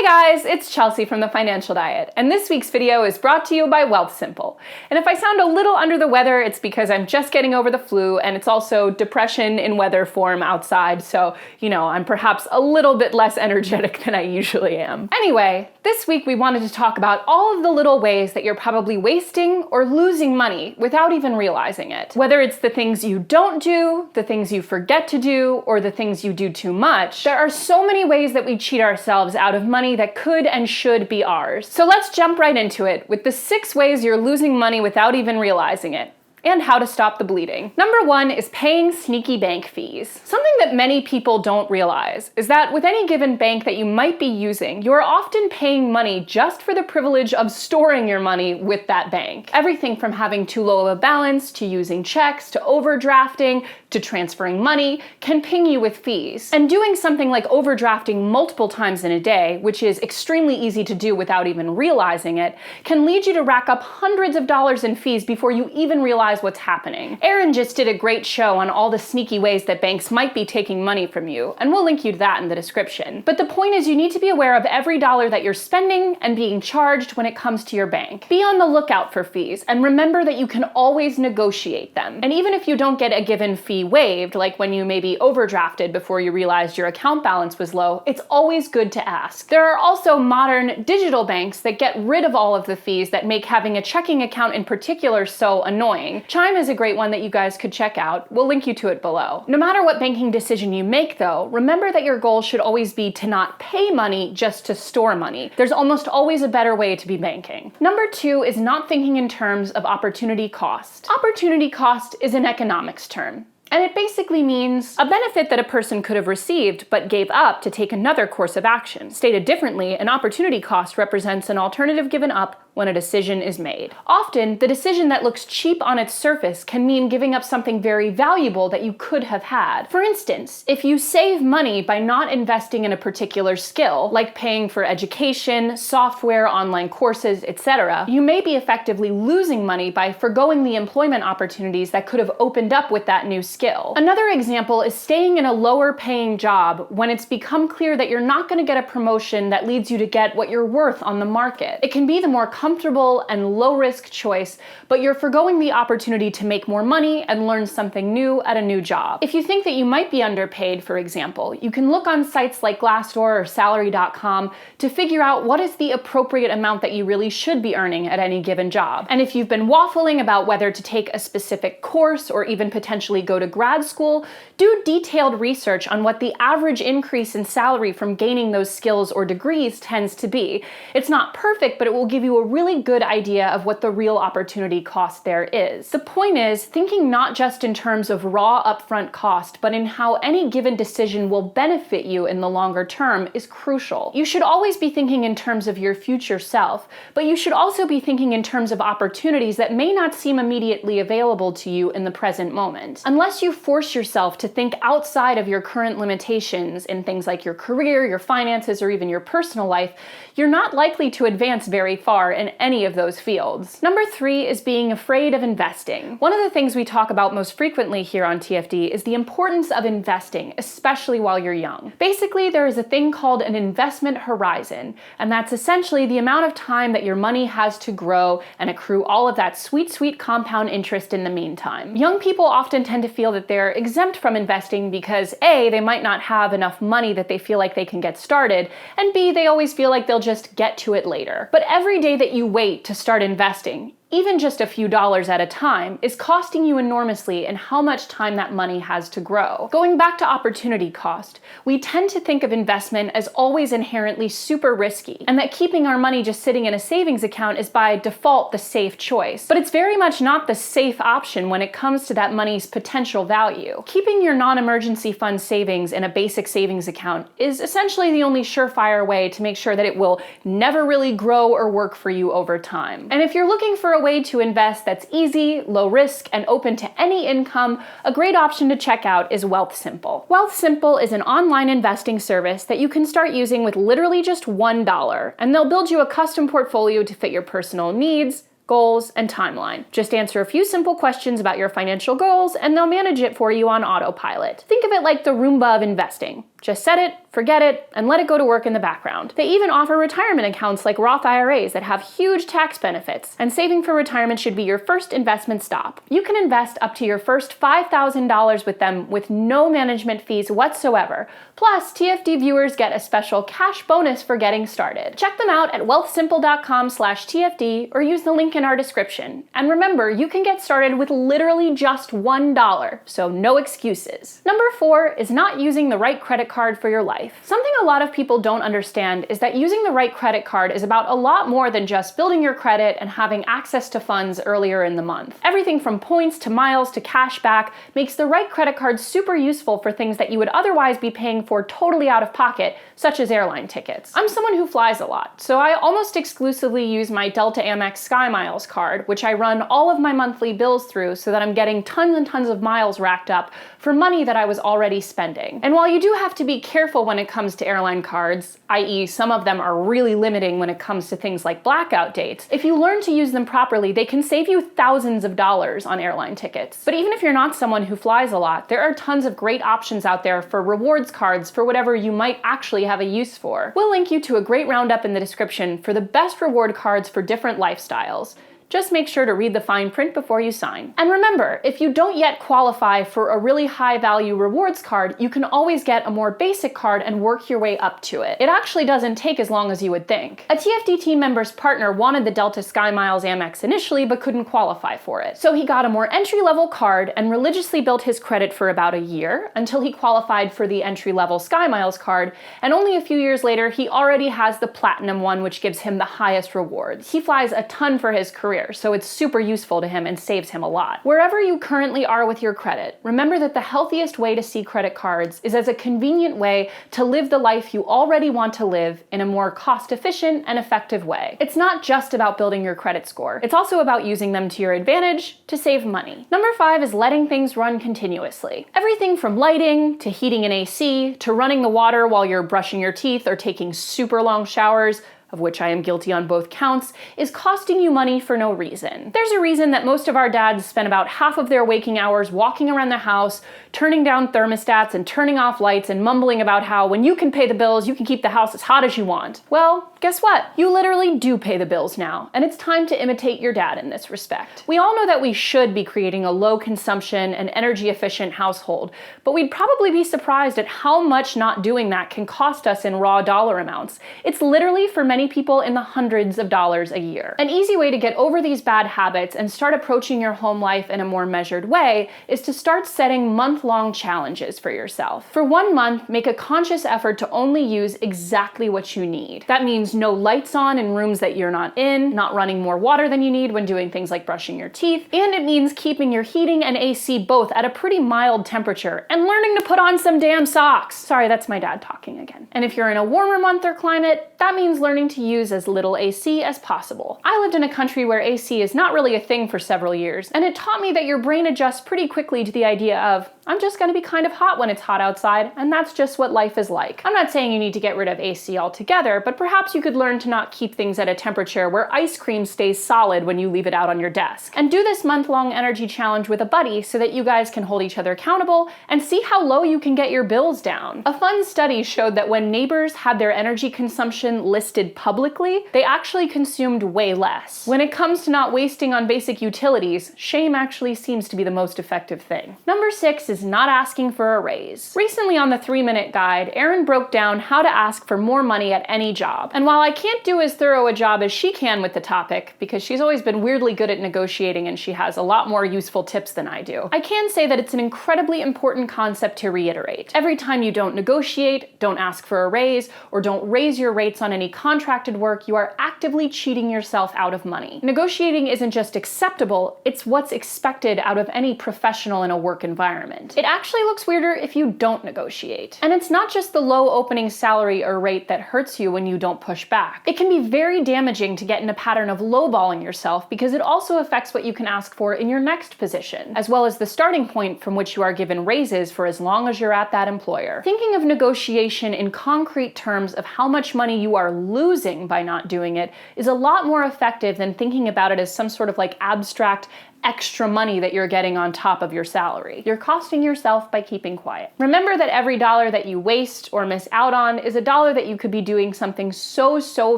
Hey guys, it's Chelsea from The Financial Diet, and this week's video is brought to you by Wealthsimple. And if I sound a little under the weather, it's because I'm just getting over the flu, and it's also depression in weather form outside, so, I'm perhaps a little bit less energetic than I usually am. Anyway, this week we wanted to talk about all of the little ways that you're probably wasting or losing money without even realizing it. Whether it's the things you don't do, the things you forget to do, or the things you do too much, there are so many ways that we cheat ourselves out of money that could and should be ours. So let's jump right into it with the 6 ways you're losing money without even realizing it, and how to stop the bleeding. Number 1 is paying sneaky bank fees. Something that many people don't realize is that with any given bank that you might be using, you're often paying money just for the privilege of storing your money with that bank. Everything from having too low of a balance, to using checks, to overdrafting, to transferring money can ping you with fees. And doing something like overdrafting multiple times in a day, which is extremely easy to do without even realizing it, can lead you to rack up hundreds of dollars in fees before you even realize what's happening. Aaron just did a great show on all the sneaky ways that banks might be taking money from you, and we'll link you to that in the description. But the point is, you need to be aware of every dollar that you're spending and being charged when it comes to your bank. Be on the lookout for fees, and remember that you can always negotiate them. And even if you don't get a given fee waived, like when you maybe overdrafted before you realized your account balance was low, it's always good to ask. There are also modern digital banks that get rid of all of the fees that make having a checking account in particular so annoying. Chime is a great one that you guys could check out. We'll link you to it below. No matter what banking decision you make though, remember that your goal should always be to not pay money just to store money. There's almost always a better way to be banking. Number 2 is not thinking in terms of opportunity cost. Opportunity cost is an economics term, and it basically means a benefit that a person could have received but gave up to take another course of action. Stated differently, an opportunity cost represents an alternative given up when a decision is made. Often, the decision that looks cheap on its surface can mean giving up something very valuable that you could have had. For instance, if you save money by not investing in a particular skill, like paying for education, software, online courses, etc., you may be effectively losing money by forgoing the employment opportunities that could have opened up with that new skill. Another example is staying in a lower paying job when it's become clear that you're not going to get a promotion that leads you to get what you're worth on the market. It can be the more comfortable and low-risk choice, but you're forgoing the opportunity to make more money and learn something new at a new job. If you think that you might be underpaid, for example, you can look on sites like Glassdoor or Salary.com to figure out what is the appropriate amount that you really should be earning at any given job. And if you've been waffling about whether to take a specific course or even potentially go to grad school, do detailed research on what the average increase in salary from gaining those skills or degrees tends to be. It's not perfect, but it will give you a really good idea of what the real opportunity cost there is. The point is, thinking not just in terms of raw upfront cost, but in how any given decision will benefit you in the longer term is crucial. You should always be thinking in terms of your future self, but you should also be thinking in terms of opportunities that may not seem immediately available to you in the present moment. Unless you force yourself to think outside of your current limitations in things like your career, your finances, or even your personal life, you're not likely to advance very far in any of those fields. Number 3 is being afraid of investing. One of the things we talk about most frequently here on TFD is the importance of investing, especially while you're young. Basically, there is a thing called an investment horizon, and that's essentially the amount of time that your money has to grow and accrue all of that sweet, sweet compound interest in the meantime. Young people often tend to feel that they're exempt from investing because A, they might not have enough money that they feel like they can get started, and B, they always feel like they'll just get to it later. But every day that you wait to start investing, even just a few dollars at a time, is costing you enormously in how much time that money has to grow. Going back to opportunity cost, we tend to think of investment as always inherently super risky, and that keeping our money just sitting in a savings account is by default the safe choice. But it's very much not the safe option when it comes to that money's potential value. Keeping your non-emergency fund savings in a basic savings account is essentially the only surefire way to make sure that it will never really grow or work for you over time. And if you're looking for a way to invest that's easy, low risk, and open to any income, a great option to check out is Wealthsimple. Wealthsimple is an online investing service that you can start using with literally just $1, and they'll build you a custom portfolio to fit your personal needs, goals, and timeline. Just answer a few simple questions about your financial goals, and they'll manage it for you on autopilot. Think of it like the Roomba of investing. Just set it, forget it, and let it go to work in the background. They even offer retirement accounts like Roth IRAs that have huge tax benefits, and saving for retirement should be your first investment stop. You can invest up to your first $5,000 with them with no management fees whatsoever. Plus, TFD viewers get a special cash bonus for getting started. Check them out at wealthsimple.com/TFD or use the link in our description. And remember, you can get started with literally just $1, so no excuses. Number 4 is not using the right credit card for your life. Something a lot of people don't understand is that using the right credit card is about a lot more than just building your credit and having access to funds earlier in the month. Everything from points to miles to cash back makes the right credit card super useful for things that you would otherwise be paying for totally out of pocket, such as airline tickets. I'm someone who flies a lot, so I almost exclusively use my Delta Amex SkyMiles card, which I run all of my monthly bills through so that I'm getting tons and tons of miles racked up for money that I was already spending. And while you do have to be careful when it comes to airline cards, i.e. some of them are really limiting when it comes to things like blackout dates, if you learn to use them properly, they can save you thousands of dollars on airline tickets. But even if you're not someone who flies a lot, there are tons of great options out there for rewards cards for whatever you might actually have a use for. We'll link you to a great roundup in the description for the best reward cards for different lifestyles. Just make sure to read the fine print before you sign. And remember, if you don't yet qualify for a really high value rewards card, you can always get a more basic card and work your way up to it. It actually doesn't take as long as you would think. A TFD team member's partner wanted the Delta SkyMiles Amex initially, but couldn't qualify for it. So he got a more entry-level card and religiously built his credit for about a year until he qualified for the entry-level SkyMiles card, and only a few years later, he already has the Platinum one, which gives him the highest rewards. He flies a ton for his career, so it's super useful to him and saves him a lot. Wherever you currently are with your credit, remember that the healthiest way to see credit cards is as a convenient way to live the life you already want to live in a more cost-efficient and effective way. It's not just about building your credit score. It's also about using them to your advantage to save money. Number 5 is letting things run continuously. Everything from lighting to heating an AC to running the water while you're brushing your teeth or taking super long showers, of which I am guilty on both counts, is costing you money for no reason. There's a reason that most of our dads spend about half of their waking hours walking around the house, turning down thermostats and turning off lights and mumbling about how when you can pay the bills, you can keep the house as hot as you want. Well, guess what? You literally do pay the bills now, and it's time to imitate your dad in this respect. We all know that we should be creating a low consumption and energy efficient household, but we'd probably be surprised at how much not doing that can cost us in raw dollar amounts. It's literally for many people in the hundreds of dollars a year. An easy way to get over these bad habits and start approaching your home life in a more measured way is to start setting month-long challenges for yourself. For 1 month, make a conscious effort to only use exactly what you need. That means no lights on in rooms that you're not in, not running more water than you need when doing things like brushing your teeth, and it means keeping your heating and AC both at a pretty mild temperature and learning to put on some damn socks. Sorry, that's my dad talking again. And if you're in a warmer month or climate, that means learning to use as little AC as possible. I lived in a country where AC is not really a thing for several years, and it taught me that your brain adjusts pretty quickly to the idea of, I'm just gonna be kind of hot when it's hot outside, and that's just what life is like. I'm not saying you need to get rid of AC altogether, but perhaps you could learn to not keep things at a temperature where ice cream stays solid when you leave it out on your desk. And do this month-long energy challenge with a buddy so that you guys can hold each other accountable and see how low you can get your bills down. A fun study showed that when neighbors had their energy consumption listed publicly, they actually consumed way less. When it comes to not wasting on basic utilities, shame actually seems to be the most effective thing. Number 6 is not asking for a raise. Recently on the 3-Minute Guide, Erin broke down how to ask for more money at any job. And while I can't do as thorough a job as she can with the topic, because she's always been weirdly good at negotiating and she has a lot more useful tips than I do, I can say that it's an incredibly important concept to reiterate. Every time you don't negotiate, don't ask for a raise, or don't raise your rates on any contracted work, you are actively cheating yourself out of money. Negotiating isn't just acceptable, it's what's expected out of any professional in a work environment. It actually looks weirder if you don't negotiate. And it's not just the low opening salary or rate that hurts you when you don't push back. It can be very damaging to get in a pattern of lowballing yourself because it also affects what you can ask for in your next position, as well as the starting point from which you are given raises for as long as you're at that employer. Thinking of negotiation in concrete terms of how much money you are losing by not doing it is a lot more effective than thinking about it as some sort of like abstract extra money that you're getting on top of your salary. You're costing yourself by keeping quiet. Remember that every dollar that you waste or miss out on is a dollar that you could be doing something so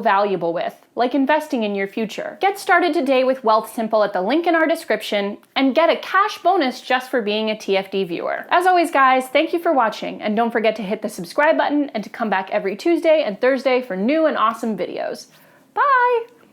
valuable with, like investing in your future. Get started today with Wealth Simple at the link in our description and get a cash bonus just for being a TFD viewer. As always, guys, thank you for watching, and don't forget to hit the subscribe button and to come back every Tuesday and Thursday for new and awesome videos. Bye!